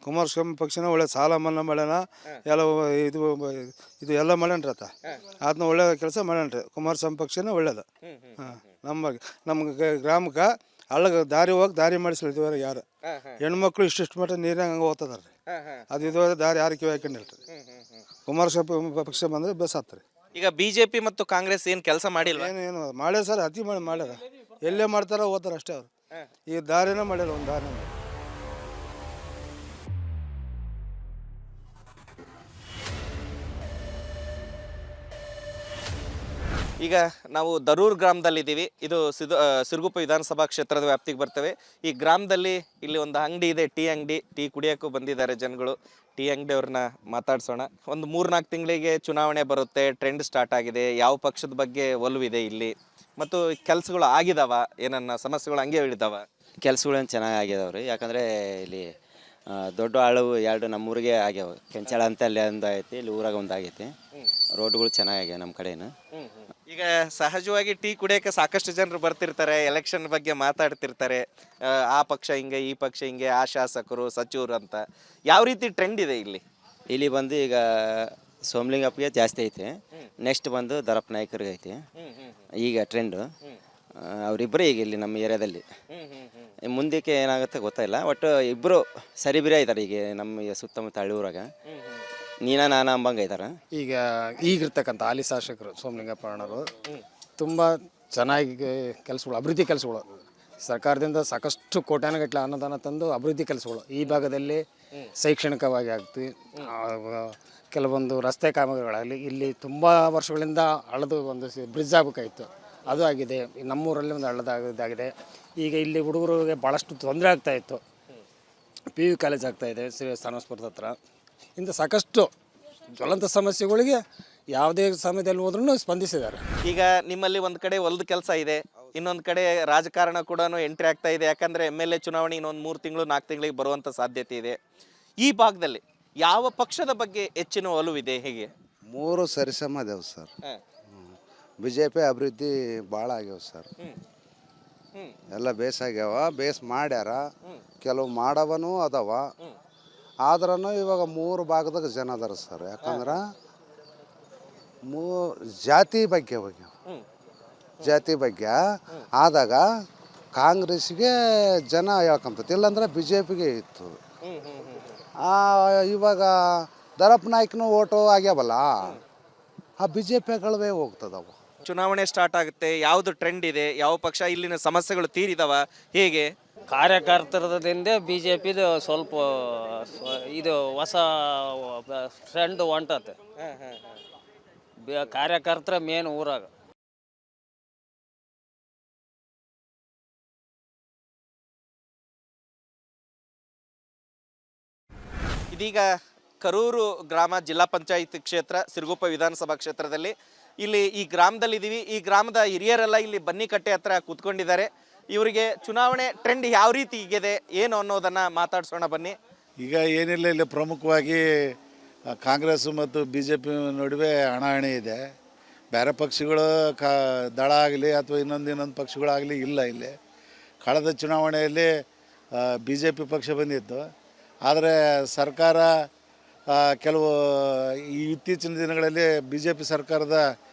ಕುಮಾರಸ್ವಾಮಿ ಪಕ್ಷನ ಒಳ್ಳೆ ಸಾಲ ಮನ್ನಾ ಮಾಡ್ಯಾನ, ಎಲ್ಲ ಇದು ಎಲ್ಲ ಮಾಡ್ಯಾನ್ರಿ. ಅದನ್ನ ಒಳ್ಳೆ ಕೆಲಸ ಮಾಡ್ಯಾನ್ರಿ. ಕುಮಾರಸ್ವಾಮಿ ಪಕ್ಷನೇ ಒಳ್ಳೇದು. ನಮ್ಗೆ ಗ್ರಾಮಕ್ಕೆ ಹಳ್ಳಗ ದಾರಿ ಮಾಡಿಸ್ಲಿದ್ದೀವ್ರಿ. ಯಾರು ಹೆಣ್ಮಕ್ಳು ಇಷ್ಟಿಷ್ಟು ಮಟ್ಟ ನೀರಾಗ ಹಂಗೆ ಹೋಗ್ತದಾರ್ರಿ. ಅದು ಇದು ದಾರಿ ಯಾರು ಕಿವಿ ಹಾಕೊಂಡಿಲ್ರಿ. ಕುಮಾರಸ್ವಾಮಿ ಪಕ್ಷ ಬಂದ್ರೆ ಬೇಸಾತ್ರಿ. ಈಗ BJP ಮತ್ತು ಕಾಂಗ್ರೆಸ್ ಏನ್ ಕೆಲಸ ಮಾಡಿಲ್ಲ? ಏನು ಮಾಡ್ಯಾರ ಸರ್, ಅತಿ ಮಾಡ್ಯಾರ. ಎಲ್ಲೇ ಮಾಡ್ತಾರ ಹೋಗ್ತಾರ ಅಷ್ಟೇ. ಅವ್ರು ಈ ದಾರಿನ ಮಾಡಿಲ್ಲ, ಒಂದು ದಾರಿ. ಈಗ ನಾವು ದರೂರ್ ಗ್ರಾಮದಲ್ಲಿದ್ದೀವಿ. ಇದು ಸಿರುಗುಪ್ಪ ವಿಧಾನಸಭಾ ಕ್ಷೇತ್ರದ ವ್ಯಾಪ್ತಿಗೆ ಬರ್ತೇವೆ. ಈ ಗ್ರಾಮದಲ್ಲಿ ಇಲ್ಲಿ ಒಂದು ಅಂಗಡಿ ಇದೆ, ಟೀ ಅಂಗಡಿ. ಟೀ ಕುಡಿಯೋಕ್ಕೂ ಬಂದಿದ್ದಾರೆ ಜನಗಳು. ಟೀ ಅಂಗಡಿ ಅವ್ರನ್ನ ಮಾತಾಡ್ಸೋಣ. ಒಂದು 3-4 ತಿಂಗಳಿಗೆ ಚುನಾವಣೆ ಬರುತ್ತೆ, ಟ್ರೆಂಡ್ ಸ್ಟಾರ್ಟ್ ಆಗಿದೆ. ಯಾವ ಪಕ್ಷದ ಬಗ್ಗೆ ಒಲವಿದೆ ಇಲ್ಲಿ ಮತ್ತು ಕೆಲಸಗಳು ಆಗಿದಾವ? ಏನನ್ನ ಸಮಸ್ಯೆಗಳು ಹಂಗೆ ಹೇಳಿದಾವ? ಕೆಲಸಗಳೇನು ಚೆನ್ನಾಗಿ ಆಗ್ಯದವ್ರಿ. ಯಾಕಂದರೆ ಇಲ್ಲಿ ದೊಡ್ಡ ಆಳು 2 ನಮ್ಮೂರಿಗೆ ಆಗ್ಯಾವ. ಕೆಂಚಾಳ ಅಂತ ಅಲ್ಲಿ ಒಂದು ಐತಿ, ಇಲ್ಲಿ ಊರಾಗ ಒಂದು ಆಗೈತಿ. ರೋಡ್ಗಳು ಚೆನ್ನಾಗ್ಯಾವ ನಮ್ಮ ಕಡೆನು. ಈಗ ಸಹಜವಾಗಿ ಟೀ ಕುಡಿಯೋಕೆ ಸಾಕಷ್ಟು ಜನರು ಬರ್ತಿರ್ತಾರೆ, ಎಲೆಕ್ಷನ್ ಬಗ್ಗೆ ಮಾತಾಡ್ತಿರ್ತಾರೆ. ಆ ಪಕ್ಷ ಹಿಂಗೆ, ಈ ಪಕ್ಷ ಹಿಂಗೆ, ಆ ಶಾಸಕರು, ಸಚಿವರು ಅಂತ. ಯಾವ ರೀತಿ ಟ್ರೆಂಡ್ ಇದೆ ಇಲ್ಲಿ ಬಂದು ಈಗ ಸೋಮಲಿಂಗಪ್ಪಗೆ ಜಾಸ್ತಿ ಐತೆ. ನೆಕ್ಸ್ಟ್ ಬಂದು ದರಪ್ಪ ನಾಯ್ಕರಿಗೆ ಐತಿ ಈಗ ಟ್ರೆಂಡು. ಅವರಿಬ್ಬರೇ ಈಗ ಇಲ್ಲಿ ನಮ್ಮ ಏರಿಯಾದಲ್ಲಿ ಮುಂದಕ್ಕೆ ಏನಾಗುತ್ತೆ ಗೊತ್ತಾಯಿಲ್ಲ. ಒಟ್ಟು ಇಬ್ಬರು ಸರಿಬಿರಿ ಆಯ್ತಾರೆ ಈಗ ನಮ್ಮ ಸುತ್ತಮುತ್ತ ಹಳ್ಳಿಯೂರಾಗ. ನಾನಾ ಅಂಬಂಗೆ ಆಯ್ತಾರೆ. ಈಗಿರ್ತಕ್ಕಂಥ ಹಾಲಿ ಶಾಸಕರು ಸೋಮಲಿಂಗಪ್ಪ ಅಣ್ಣವರು ತುಂಬ ಚೆನ್ನಾಗಿ ಕೆಲಸಗಳು, ಅಭಿವೃದ್ಧಿ ಕೆಲಸಗಳು, ಸರ್ಕಾರದಿಂದ ಸಾಕಷ್ಟು ಕೋಟ್ಯಾನುಗಟ್ಟಲೆ ಅನುದಾನ ತಂದು ಅಭಿವೃದ್ಧಿ ಕೆಲಸಗಳು ಈ ಭಾಗದಲ್ಲಿ ಶೈಕ್ಷಣಿಕವಾಗಿ ಆಗ್ತಿ, ಕೆಲವೊಂದು ರಸ್ತೆ ಕಾಮಗಾರಿಗಳಾಗಲಿ, ಇಲ್ಲಿ ತುಂಬ ವರ್ಷಗಳಿಂದ ಹಳ್ಳದು ಒಂದು ಬ್ರಿಡ್ಜ್ ಆಗಬೇಕಾಯಿತು, ಅದು ಆಗಿದೆ. ನಮ್ಮೂರಲ್ಲಿ ಒಂದು ಹಳ್ಳದಾಗಿದೆ. ಈಗ ಇಲ್ಲಿ ಹುಡುಗರಿಗೆ ಭಾಳಷ್ಟು ತೊಂದರೆ ಆಗ್ತಾಯಿತ್ತು. PU ಕಾಲೇಜ್ ಆಗ್ತಾಯಿದೆ ಸಾನಸ್ಪುರದ ಹತ್ರ. ಇಂಥ ಸಾಕಷ್ಟು ಜ್ವಲಂತ ಸಮಸ್ಯೆಗಳಿಗೆ ಯಾವುದೇ ಸಮಯದಲ್ಲಿ ಹೋದ್ರೂ ಸ್ಪಂದಿಸಿದ್ದಾರೆ. ಈಗ ನಿಮ್ಮಲ್ಲಿ ಒಂದು ಕಡೆ ಹೊಲದ ಕೆಲಸ ಇದೆ, ಇನ್ನೊಂದು ಕಡೆ ರಾಜಕಾರಣ ಕೂಡ ಎಂಟ್ರಿ ಆಗ್ತಾ ಇದೆ. ಯಾಕಂದರೆ MLA ಚುನಾವಣೆ ಇನ್ನೊಂದು 3 ತಿಂಗಳು 4 ತಿಂಗಳಿಗೆ ಬರುವಂಥ ಸಾಧ್ಯತೆ ಇದೆ. ಈ ಭಾಗದಲ್ಲಿ ಯಾವ ಪಕ್ಷದ ಬಗ್ಗೆ ಹೆಚ್ಚಿನ ಒಲವಿದೆ? ಹೇಗೆ? 3 ಸರಿಸಮ ಅದಾವೆ ಸರ್. BJP ಅಭಿವೃದ್ಧಿ ಭಾಳ ಆಗ್ಯಾವ ಸರ್. ಎಲ್ಲ ಬೇಸಾಗ್ಯಾವ, ಬೇಸ್ ಮಾಡ್ಯಾರ, ಕೆಲವು ಮಾಡವನು ಅದಾವ. ಆದ್ರೂ ಇವಾಗ 3 ಭಾಗದಾಗ ಜನ ಅದಾರ ಸರ್. ಯಾಕಂದ್ರೆ ಜಾತಿ ಬಗ್ಗೆ ಹೋಗ್ಯಾವ. ಜಾತಿ ಬಗ್ಗೆ ಆದಾಗ ಕಾಂಗ್ರೆಸ್ಗೆ ಜನ ಹೇಳ್ಕೊಂತೈತಿ, ಇಲ್ಲಾಂದ್ರೆ BJPಗೆ ಇತ್ತು. ಇವಾಗ ದರಪ್ ನಾಯ್ಕನು ಓಟು ಆಗ್ಯಾವಲ್ಲ, ಆ BJPಗಳವೇ ಹೋಗ್ತದವು. ಚುನಾವಣೆ ಸ್ಟಾರ್ಟ್ ಆಗುತ್ತೆ, ಯಾವುದು ಟ್ರೆಂಡ್ ಇದೆ, ಯಾವ ಪಕ್ಷ ಇಲ್ಲಿನ ಸಮಸ್ಯೆಗಳು ತೀರಿದವ, ಹೇಗೆ? ಕಾರ್ಯಕರ್ತರದಿಂದ BJPದು ಸ್ವಲ್ಪ ಇದು ಹೊಸ ಟ್ರೆಂಡ್ ಹೊಂಟತೆ. ಕಾರ್ಯಕರ್ತರ ಮೇನ್ ಊರಾಗ. ಇದೀಗ ಕರೂರು ಗ್ರಾಮ ಜಿಲ್ಲಾ ಪಂಚಾಯತ್ ಕ್ಷೇತ್ರ ಸಿರುಗುಪ್ಪ ವಿಧಾನಸಭಾ ಕ್ಷೇತ್ರದಲ್ಲಿ ಇಲ್ಲಿ ಈ ಗ್ರಾಮದಲ್ಲಿ ಇದ್ದೀವಿ. ಈ ಗ್ರಾಮದ ಹಿರಿಯರೆಲ್ಲ ಇಲ್ಲಿ ಬನ್ನಿಕಟ್ಟೆ ಹತ್ರ ಕೂತ್ಕೊಂಡಿದ್ದಾರೆ. ಇವರಿಗೆ ಚುನಾವಣೆ ಟ್ರೆಂಡ್ ಯಾವ ರೀತಿ ಇದೆ ಏನು ಅನ್ನೋದನ್ನು ಮಾತಾಡ್ಸೋಣ ಬನ್ನಿ. ಈಗ ಏನಿಲ್ಲ, ಇಲ್ಲಿ ಪ್ರಮುಖವಾಗಿ ಕಾಂಗ್ರೆಸ್ ಮತ್ತು BJP ನಡುವೆ ಹಣಾಹಣಿ ಇದೆ. ಬೇರೆ ಪಕ್ಷಗಳು ದಳ ಆಗಲಿ ಅಥವಾ ಇನ್ನೊಂದು ಪಕ್ಷಗಳಾಗಲಿ ಇಲ್ಲ. ಇಲ್ಲಿ ಕಳೆದ ಚುನಾವಣೆಯಲ್ಲಿ BJP ಪಕ್ಷ ಬಂದಿತ್ತು. ಆದರೆ ಸರ್ಕಾರ ಕೆಲವು ಈ ಇತ್ತೀಚಿನ ದಿನಗಳಲ್ಲಿ BJP ಸರ್ಕಾರದ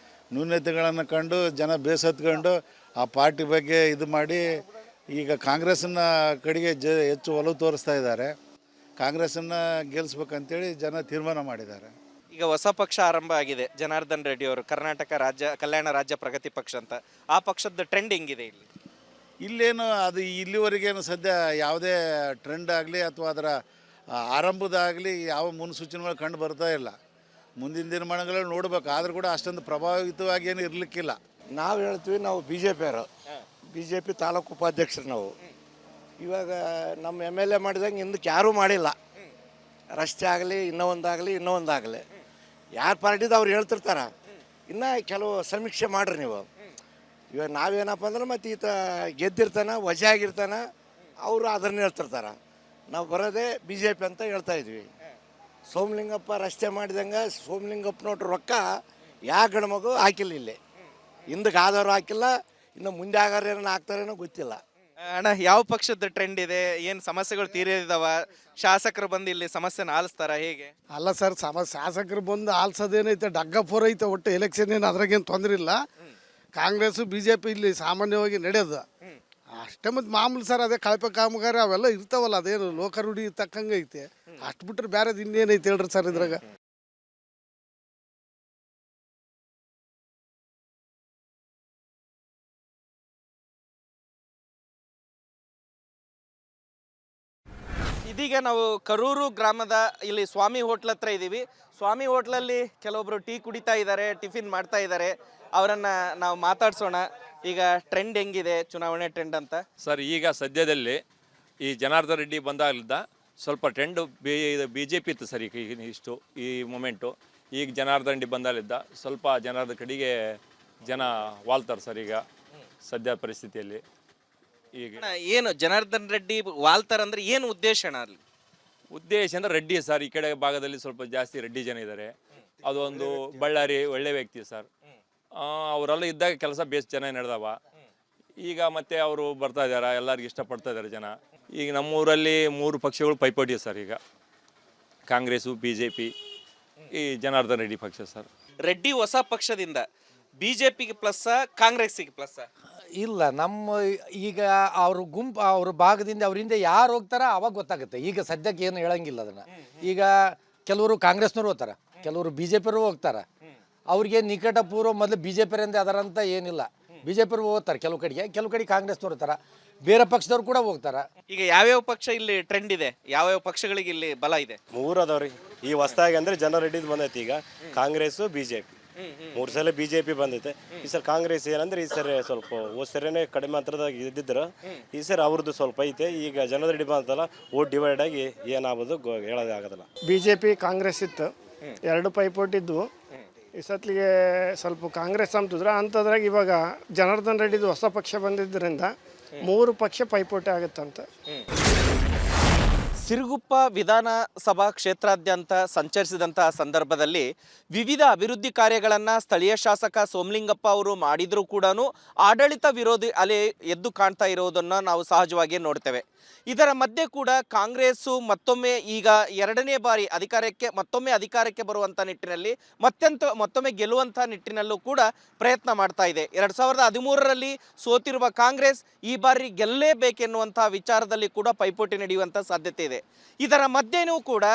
ನ್ಯೂನತೆಗಳನ್ನು ಕಂಡು ಜನ ಬೇಸತ್ಕೊಂಡು ಆ ಪಾರ್ಟಿ ಬಗ್ಗೆ ಇದು ಮಾಡಿ ಈಗ ಕಾಂಗ್ರೆಸ್ಸನ್ನ ಕಡೆಗೆ ಹೆಚ್ಚು ಒಲವು ತೋರಿಸ್ತಾ ಇದ್ದಾರೆ. ಕಾಂಗ್ರೆಸ್ಸನ್ನು ಗೆಲ್ಲಿಸ್ಬೇಕಂತೇಳಿ ಜನ ತೀರ್ಮಾನ ಮಾಡಿದ್ದಾರೆ. ಈಗ ಹೊಸ ಪಕ್ಷ ಆರಂಭ ಆಗಿದೆ, ಜನಾರ್ದನ್ ರೆಡ್ಡಿ ಅವರು, ಕರ್ನಾಟಕ ರಾಜ್ಯ ಕಲ್ಯಾಣ ರಾಜ್ಯ ಪ್ರಗತಿ ಪಕ್ಷ ಅಂತ. ಆ ಪಕ್ಷದ ಟ್ರೆಂಡ್ ಹೆಂಗಿದೆ ಇಲ್ಲಿ? ಇಲ್ಲೇನು ಅದು ಇಲ್ಲಿವರೆಗೇನು ಸದ್ಯ ಯಾವುದೇ ಟ್ರೆಂಡ್ ಆಗಲಿ ಅಥವಾ ಅದರ ಆರಂಭದಾಗಲಿ ಯಾವ ಮುನ್ಸೂಚನೆಗಳು ಕಂಡು ಬರ್ತಾ ಇಲ್ಲ. ಮುಂದಿನ ದಿನಮಾನಗಳಲ್ಲಿ ನೋಡ್ಬೇಕು, ಆದರೂ ಕೂಡ ಅಷ್ಟೊಂದು ಪ್ರಭಾವಿತವಾಗಿ ಏನು ಇರಲಿಕ್ಕಿಲ್ಲ. ನಾವು ಹೇಳ್ತೀವಿ, ನಾವು BJP ತಾಲೂಕು ಉಪಾಧ್ಯಕ್ಷರು ನಾವು. ಇವಾಗ ನಮ್ಮ MLA ಮಾಡಿದಂಗೆ ಹಿಂದಕ್ಕೆ ಯಾರೂ ಮಾಡಿಲ್ಲ. ರಸ್ತೆ ಆಗಲಿ ಇನ್ನೂ ಒಂದಾಗಲಿ ಯಾರು ಪಾರ್ಟಿದು ಅವ್ರು ಹೇಳ್ತಿರ್ತಾರೆ. ಇನ್ನು ಕೆಲವು ಸಮೀಕ್ಷೆ ಮಾಡಿರಿ ನೀವು. ಇವಾಗ ನಾವೇನಪ್ಪ ಅಂದ್ರೆ ಮತ್ತು ಈತ ಗೆದ್ದಿರ್ತಾನೆ, ವಜೆ ಆಗಿರ್ತಾನೆ, ಅವರು ಅದನ್ನು ಹೇಳ್ತಿರ್ತಾರೆ. ನಾವು ಬರೋದೇ BJP ಅಂತ ಹೇಳ್ತಾ ಇದ್ವಿ. ಸೋಮಲಿಂಗಪ್ಪ ರಸ್ತೆ ಮಾಡಿದಂಗೆ ಸೋಮಲಿಂಗಪ್ಪನೋಟ್ರು ರೊಕ್ಕ ಯಾವ ಗಣಮಗು ಹಾಕಿಲ್ಲ. ಇಲ್ಲಿ ಹಿಂದಕ್ಕೆ ಆದವರು ಹಾಕಿಲ್ಲ, ಇನ್ನು ಮುಂದೆ ಆಗಾರ ಏನೋ ಹಾಕ್ತಾರೇನೋ ಗೊತ್ತಿಲ್ಲ. ಅಣ್ಣ, ಯಾವ ಪಕ್ಷದ ಟ್ರೆಂಡ್ ಇದೆ? ಏನು ಸಮಸ್ಯೆಗಳು ತೀರಿದಾವ? ಶಾಸಕರು ಬಂದು ಇಲ್ಲಿ ಸಮಸ್ಯೆನ ಆಲಿಸ್ತಾರ, ಹೇಗೆ? ಅಲ್ಲ ಸರ್, ಶಾಸಕರು ಬಂದು ಆಲ್ಸೋದೇನೈತೆ, ಡಗ್ಗಪುರ ಐತೆ. ಒಟ್ಟು ಎಲೆಕ್ಷನ್ ಏನು ಅದ್ರಾಗೇನು ತೊಂದರೆ ಇಲ್ಲ. ಕಾಂಗ್ರೆಸ್ಸು BJP ಇಲ್ಲಿ ಸಾಮಾನ್ಯವಾಗಿ ನಡೆಯೋದು ಅಷ್ಟೇ. ಮತ್ತು ಮಾಮೂಲಿ ಸರ್, ಅದೇ ಕಳಪೆ ಕಾಮಗಾರಿ ಅವೆಲ್ಲ ಇರ್ತಾವಲ್ಲ, ಅದೇನು ಲೋಕರೂಢಿ ತಕ್ಕಂಗೆ ಐತೆ. ಅಷ್ಟು ಬಿಟ್ಟರೆ ಬೇರೆದು ಇನ್ನೇನೈತೆ ಹೇಳ್ರಿ ಸರ್ ಇದ್ರಾಗ? ಇದೀಗ ನಾವು ಕರೂರು ಗ್ರಾಮದ ಇಲ್ಲಿ ಸ್ವಾಮಿ ಹೋಟ್ಲ್ ಹತ್ರ ಇದ್ದೀವಿ. ಸ್ವಾಮಿ ಹೋಟ್ಲಲ್ಲಿ ಕೆಲವೊಬ್ರು ಟೀ ಕುಡಿತಾ ಇದ್ದಾರೆ, ಟಿಫಿನ್ ಮಾಡ್ತಾ ಇದ್ದಾರೆ. ಅವರನ್ನು ನಾವು ಮಾತಾಡ್ಸೋಣ. ಈಗ ಟ್ರೆಂಡ್ ಹೆಂಗಿದೆ, ಚುನಾವಣೆ ಟ್ರೆಂಡ್ ಅಂತ? ಸರ್, ಈಗ ಸದ್ಯದಲ್ಲಿ ಈ ಜನಾರ್ದನ್ ರೆಡ್ಡಿ ಬಂದಾಗಲಿದ್ದ ಸ್ವಲ್ಪ ಟ್ರೆಂಡು BJP ಇತ್ತು ಸರ್. ಈಗ ಇಷ್ಟು ಈ ಮೊಮೆಂಟು ಈಗ ಜನಾರ್ದನ್ ರೆಡ್ಡಿ ಬಂದಾಗಲಿದ್ದ ಸ್ವಲ್ಪ ಜನರ ಕಡೆಗೆ ಜನ ವಾಲ್ತಾರೆ ಸರ್ ಈಗ ಸದ್ಯ ಪರಿಸ್ಥಿತಿಯಲ್ಲಿ. ಈಗ ಏನು ಜನಾರ್ದನ್ ರೆಡ್ಡಿ ವಾಲ್ತಾರ್ ಅಂದ್ರೆ ಏನು ಉದ್ದೇಶ ಅಲ್ಲಿ? ಉದ್ದೇಶ ಅಂದರೆ ರೆಡ್ಡಿ ಸರ್, ಈ ಕಡೆ ಭಾಗದಲ್ಲಿ ಸ್ವಲ್ಪ ಜಾಸ್ತಿ ರೆಡ್ಡಿ ಜನ ಇದ್ದಾರೆ. ಅದೊಂದು ಬಳ್ಳಾರಿ ಒಳ್ಳೆ ವ್ಯಕ್ತಿ ಸರ್. ಅವರೆಲ್ಲ ಇದ್ದಾಗ ಕೆಲಸ ಬೇಸ್ ಚೆನ್ನಾಗಿ ನಡೆದವ. ಈಗ ಮತ್ತೆ ಅವರು ಬರ್ತಾ ಇದ್ದಾರೆ, ಎಲ್ಲರಿಗೂ ಇಷ್ಟಪಡ್ತಾ ಇದ್ದಾರೆ ಜನ. ಈಗ ನಮ್ಮೂರಲ್ಲಿ 3 ಪಕ್ಷಗಳು ಪೈಪೋಟಿ ಸರ್. ಈಗ ಕಾಂಗ್ರೆಸ್ಸು, BJP, ಈ ಜನಾರ್ದನ್ ರೆಡ್ಡಿ ಪಕ್ಷ ಸರ್. ರೆಡ್ಡಿ ಹೊಸ ಪಕ್ಷದಿಂದ BJPಗೆ ಪ್ಲಸ್, ಕಾಂಗ್ರೆಸ್ಸಿಗೆ ಪ್ಲಸ್? ಇಲ್ಲ ನಮ್ಮ ಈಗ ಅವ್ರ ಗುಂಪು ಅವ್ರ ಭಾಗದಿಂದ ಅವರಿಂದ ಯಾರು ಹೋಗ್ತಾರ ಅವಾಗ ಗೊತ್ತಾಗುತ್ತೆ. ಈಗ ಸದ್ಯಕ್ಕೆ ಏನು ಹೇಳಂಗಿಲ್ಲ ಅದನ್ನು. ಈಗ ಕೆಲವರು ಕಾಂಗ್ರೆಸ್ನವ್ರು ಹೋಗ್ತಾರೆ, ಕೆಲವರು ಬಿ ಜೆ ಪಿಯವರು ಹೋಗ್ತಾರೆ. ಅವ್ರಿಗೆ ನಿಕಟ ಪೂರ್ವ ಮೊದಲು ಬಿ ಜೆ ಪಿಯರಿಂದ ಅದರಂತ ಏನಿಲ್ಲ. ಬಿ ಜೆ ಪಿಯವರು ಹೋಗ್ತಾರೆ ಕೆಲವು ಕಡೆ ಕಾಂಗ್ರೆಸ್ನವ್ರು ಹೋಗ್ತಾರೆ, ಬೇರೆ ಪಕ್ಷದವ್ರು ಕೂಡ ಹೋಗ್ತಾರೆ. ಈಗ ಯಾವ್ಯಾವ ಪಕ್ಷ ಇಲ್ಲಿ ಟ್ರೆಂಡ್ ಇದೆ, ಯಾವ್ಯಾವ ಪಕ್ಷಗಳಿಗೆ ಇಲ್ಲಿ ಬಲ ಇದೆ? ಮೂರು ಅದಾವ್ರಿ ಈ ಹೊಸದಾಗಿ ಅಂದರೆ ಜನರೆಡ್ಡಿದು ಬಂದೈತಿ. ಈಗ ಕಾಂಗ್ರೆಸ್ಸು ಬಿ ಜೆ ಪಿ 3 ಸಲ ಬಿ ಜೆ ಪಿ ಬಂದೈತೆ. ಈ ಸರ್ ಕಾಂಗ್ರೆಸ್ ಏನಂದ್ರೆ ಈ ಸರಿ ಸ್ವಲ್ಪ ಹೋದ ಸರಿನೇ ಕಡಿಮೆ ಅಂತರದಾಗ ಇದ್ದಿದ್ರು, ಈ ಸರಿ ಅವ್ರದ್ದು ಸ್ವಲ್ಪ ಐತೆ. ಈಗ ಜನರೆಡ್ಡಿ ಬಂತಲ್ಲ, ಓಟ್ ಡಿವೈಡ್ ಆಗಿ ಏನಾಗೋದು ಹೇಳೋದೇ ಆಗೋದಿಲ್ಲ. ಬಿ ಜೆ ಪಿ ಕಾಂಗ್ರೆಸ್ ಇತ್ತು, 2 ಪೈಪೋಟಿದ್ವು. ಈ ಸತ್ಲಿಗೆ ಸ್ವಲ್ಪ ಕಾಂಗ್ರೆಸ್ ಅಂತಿದ್ರೆ ಅಂಥದ್ರಾಗ ಇವಾಗ ಜನಾರ್ದನ್ ರೆಡ್ಡಿದು ಹೊಸ ಪಕ್ಷ ಬಂದಿದ್ದರಿಂದ 3 ಪಕ್ಷ ಪೈಪೋಟಿ ಆಗುತ್ತಂತ. ಸಿರುಗುಪ್ಪ ವಿಧಾನಸಭಾ ಕ್ಷೇತ್ರಾದ್ಯಂತ ಸಂಚರಿಸಿದಂತಹ ಸಂದರ್ಭದಲ್ಲಿ ವಿವಿಧ ಅಭಿವೃದ್ಧಿ ಕಾರ್ಯಗಳನ್ನು ಸ್ಥಳೀಯ ಶಾಸಕ ಸೋಮಲಿಂಗಪ್ಪ ಅವರು ಮಾಡಿದರೂ ಕೂಡ ಆಡಳಿತ ವಿರೋಧಿ ಅಲೆ ಎದ್ದು ಕಾಣ್ತಾ ಇರೋದನ್ನು ನಾವು ಸಹಜವಾಗಿ ನೋಡ್ತೇವೆ. ಇದರ ಮಧ್ಯೆ ಕೂಡ ಕಾಂಗ್ರೆಸ್ಸು ಮತ್ತೊಮ್ಮೆ ಈಗ 2ನೇ ಬಾರಿ ಅಧಿಕಾರಕ್ಕೆ ಬರುವಂಥ ನಿಟ್ಟಿನಲ್ಲಿ ಮತ್ತೊಮ್ಮೆ ಗೆಲ್ಲುವಂಥ ನಿಟ್ಟಿನಲ್ಲೂ ಕೂಡ ಪ್ರಯತ್ನ ಮಾಡ್ತಾ ಇದೆ. 2013ರಲ್ಲಿ ಸೋತಿರುವ ಕಾಂಗ್ರೆಸ್ ಈ ಬಾರಿ ಗೆಲ್ಲೇಬೇಕೆನ್ನುವಂಥ ವಿಚಾರದಲ್ಲಿ ಕೂಡ ಪೈಪೋಟಿ ನಡೆಯುವಂಥ ಸಾಧ್ಯತೆ ಇದೆ. ಇದರ ಮಧ್ಯೆಯೂ ಕೂಡ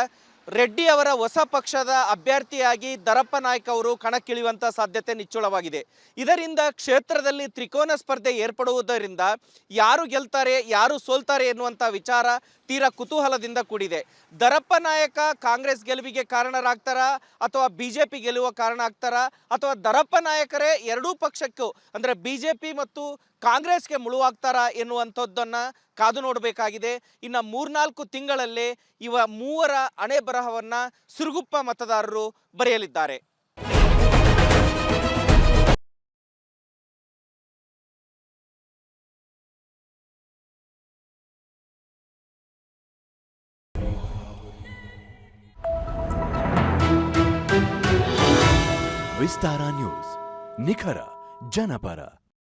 ರೆಡ್ಡಿ ಅವರ ಹೊಸ ಪಕ್ಷದ ಅಭ್ಯರ್ಥಿಯಾಗಿ ದರಪ್ಪ ನಾಯ್ಕ ಅವರು ಕಣಕ್ಕಿಳಿಯುವಂಥ ಸಾಧ್ಯತೆ ನಿಚ್ಚಳವಾಗಿದೆ. ಇದರಿಂದ ಕ್ಷೇತ್ರದಲ್ಲಿ ತ್ರಿಕೋನ ಸ್ಪರ್ಧೆ ಏರ್ಪಡುವುದರಿಂದ ಯಾರು ಗೆಲ್ತಾರೆ ಯಾರು ಸೋಲ್ತಾರೆ ಎನ್ನುವಂಥ ವಿಚಾರ ತೀರಾ ಕುತೂಹಲದಿಂದ ಕೂಡಿದೆ. ದರಪ್ಪ ನಾಯಕ ಕಾಂಗ್ರೆಸ್ ಗೆಲುವಿಗೆ ಕಾರಣರಾಗ್ತಾರಾ ಅಥವಾ ಬಿ ಜೆ ಪಿ ಗೆಲ್ಲುವ ಕಾರಣ ಆಗ್ತಾರಾ ಅಥವಾ ದರಪ್ಪ ನಾಯಕರೇ ಎರಡೂ ಪಕ್ಷಕ್ಕೂ ಅಂದರೆ ಬಿ ಜೆ ಪಿ ಮತ್ತು ಕಾಂಗ್ರೆಸ್ಗೆ ಮುಳುವಾಗ್ತಾರಾ ಎನ್ನುವಂಥದ್ದನ್ನು ಕಾದು ನೋಡಬೇಕಾಗಿದೆ. ಇನ್ನು 3-4 ತಿಂಗಳಲ್ಲೇ ಇವ ಮೂವರ ಹಣೆ ಬರಹವನ್ನು ಸಿರುಗುಪ್ಪ ಮತದಾರರು ಬರೆಯಲಿದ್ದಾರೆ. ವಿಸ್ತಾರ ನ್ಯೂಸ್, ನಿಖರ ಜನಪರ.